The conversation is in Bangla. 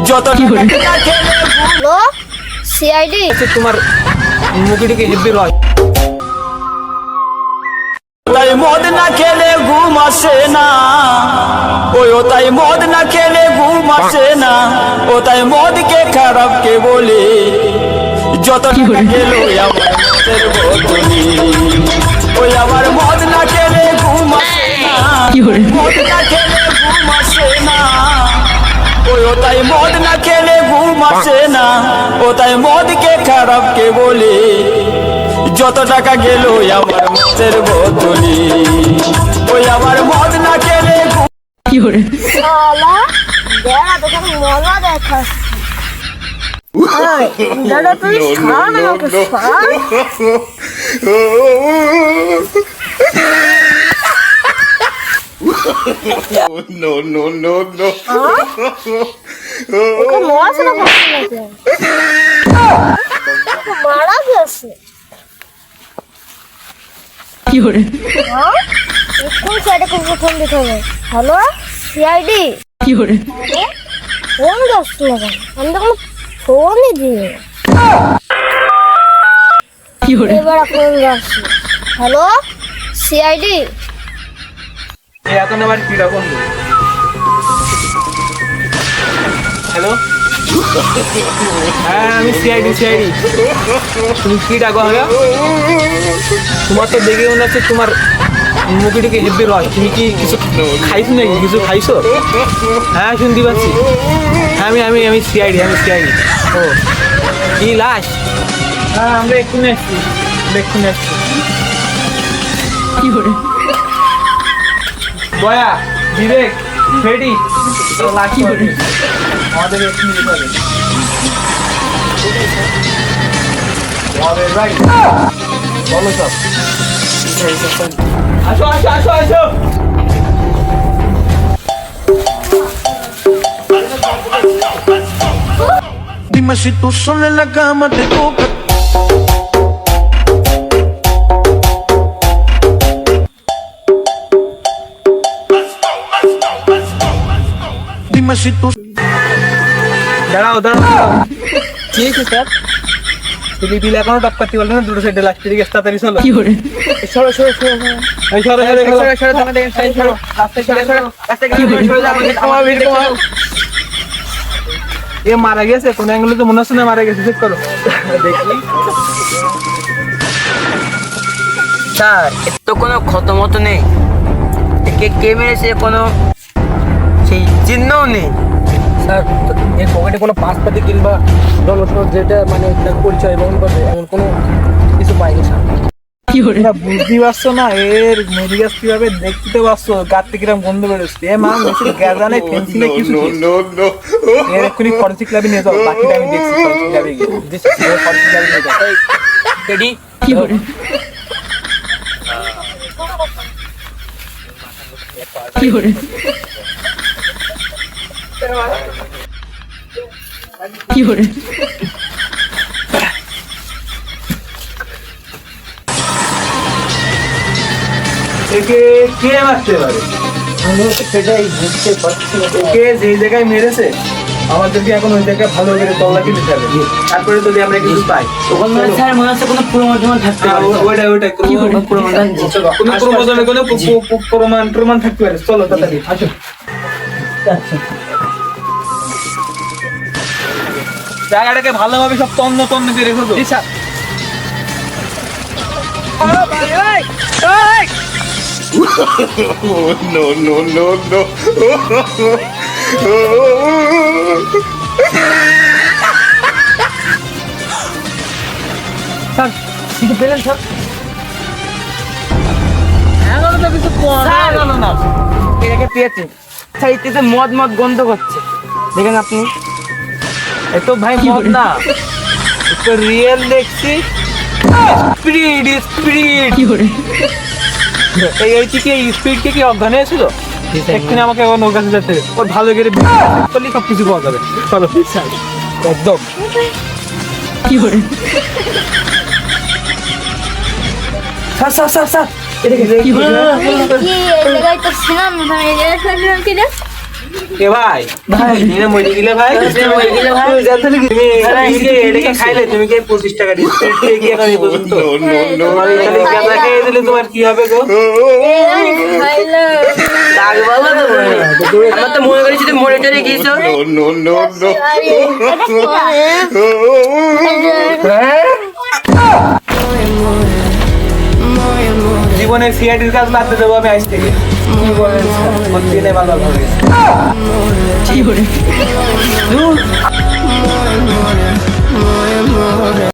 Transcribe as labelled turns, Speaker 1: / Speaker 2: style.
Speaker 1: যত
Speaker 2: হ্যালো সিআইডি
Speaker 3: তোমার মুখটিকে হেব্বি রয়
Speaker 1: তাই মদ না খেলে ঘুম আসে না, ওই ও তাই মদ না খেলে ঘুম আসে না, ও তাই মদকে খারাপ কে বলে, যত টাকা গেল আমার মদের বোতলে, ওই আমার মদ না খেলে ঘুম আসে না, মদ না খেলে ঘুম আসে না, ওই ও তাই মদ না খেলে ঘুম আসে না, ও তাই মদকে খারাপ কে বলে, যত টাকা গেল আমার মদের বোতলে, ওই আমার মদ না খেলে
Speaker 2: শালা দাদা তোকে মজা দেখাস দাদা তুই ছাড় না ওকে ছাড়
Speaker 4: No, no, no, no.
Speaker 2: ওকে মারছে না ওকে মারা গেছে হ্যাঁ কোন সাইডে কোন ফোন দিতে হবে হ্যালো সিআইডি ফোন দোস্ত লাগা আমি তো কোনো ফোনই দিই এবার ফোন আসছে হ্যালো সিআইডি
Speaker 3: এখন আবার কি রকম হ্যালো হ্যাঁ আমি সিআইডি তুমি কি ডাকো হবে তোমার তো দেখে মনে হচ্ছে তোমার মুখটিকে হেব্বি রয় তুমি কি কিছু খাইছো নাকি কিছু খাইছো হ্যাঁ শুনতে পাচ্ছি হ্যাঁ আমি সিআইডি ও কি লাশ হ্যাঁ আমরা এক্ষুনি আসছি বয়া বিবেক ফ্রেডি লাকি আমাদের এক্ষুনি যেতে হবে ভাই বলো সব আসো
Speaker 4: Dime si tú sola en la cama te toca. Dime si tú.
Speaker 3: দাঁড়াও কি হয়েছে স্যার তুমি বিল এখনো টপ করতে বললে না দুটো সাইডে লাস্ট দিকে তাড়াতাড়ি চলো সরো তুমি দেখেন সরো এ মারা গেছে কোন অ্যাঙ্গেলে তো মনে হচ্ছে না মারা গেছে চেক করো দেখি
Speaker 5: স্যার এর তো কোনো ক্ষত মতো নেই কে মেরেছে কোনো সেই চিহ্নও নেই
Speaker 3: স্যার এর পকেটে কোনো পাসপাতি কিংবা জনসনদ যেটা মানে তার পরিচয় বহন করবে এমন কোনো কিছু পাইনি স্যার বুঝতে পারছো না এর মেডিকাস কিভাবে দেখতে পারছো গাছ থেকে কিরকম গন্ধ বেরোচ্ছে এ মা গ্যাজানে ফেন্সিলে কিছু এর এক্ষুনি ফরেন্সিক ল্যাবে নিয়ে যাও বাকিটা আমি দেখছি ফরেন্সিক ল্যাবে গিয়ে ফরেন্সিক ল্যাবে নিয়ে যাও রেডি একে কে মারতে পারে আমি সেটাই বুঝতে পারছি না কে যেই জায়গায় মেরেছে আমাদেরকে এখন ওই জায়গায় ভালো করে তল্লাশি নিতে হবে তারপরে যদি আমরা কিছু পাই
Speaker 5: তখন মানে স্যার মনে হচ্ছে কোনো প্রমাণ থাকতে পারে
Speaker 3: ওইটা কোনো প্রমাণ থাকতে পারে চলো তাড়াতাড়ি আসো জায়গাটাকে ভালোভাবে সব তন্ন করে রেখো তো
Speaker 4: No, no, no, no.
Speaker 3: Sir কিছু পেলেন স্যার না
Speaker 5: এটাকে পেয়েছে স্যার ইতিতে মদ গন্ধ করছে দেখেন আপনি
Speaker 3: এতো ভাই মদ না একটু রিয়েল দেখছি স্পিড এই থেকে স্পিডকে কি অজ্ঞান হয়েছিল এক্ষুনি আমাকে এখন ওর কাছে যেতে ওর ভালো করে করলে সব কিছু পাওয়া যাবে চলো একদম
Speaker 2: কি এই জায়গায় তো ছিলাম না এই জায়গায় ছিলাম কি রে
Speaker 3: এ ভাই এনে মরে গেলে ভাই
Speaker 5: মরে গেলে ভাই?
Speaker 3: তুই জানতে নাকি তুমি এটাকে খাইলে তুমি কে 25 টাকা দিচ্ছি কি এখন এই পর্যন্ত তোমার এই খালি গাঁজা খেয়ে দিলে তোমার কি হবে গো
Speaker 2: খাইলো
Speaker 5: ডাক বাবা তো মরে। আমার তো মনে করেছি তুমি মরে টরে গিয়েছো।
Speaker 3: জীবনের সিআইডির কাজ বাদ দেবো আমি আজ থেকে কি বলেন সত্যি নাই ভালো হবে
Speaker 5: কি করে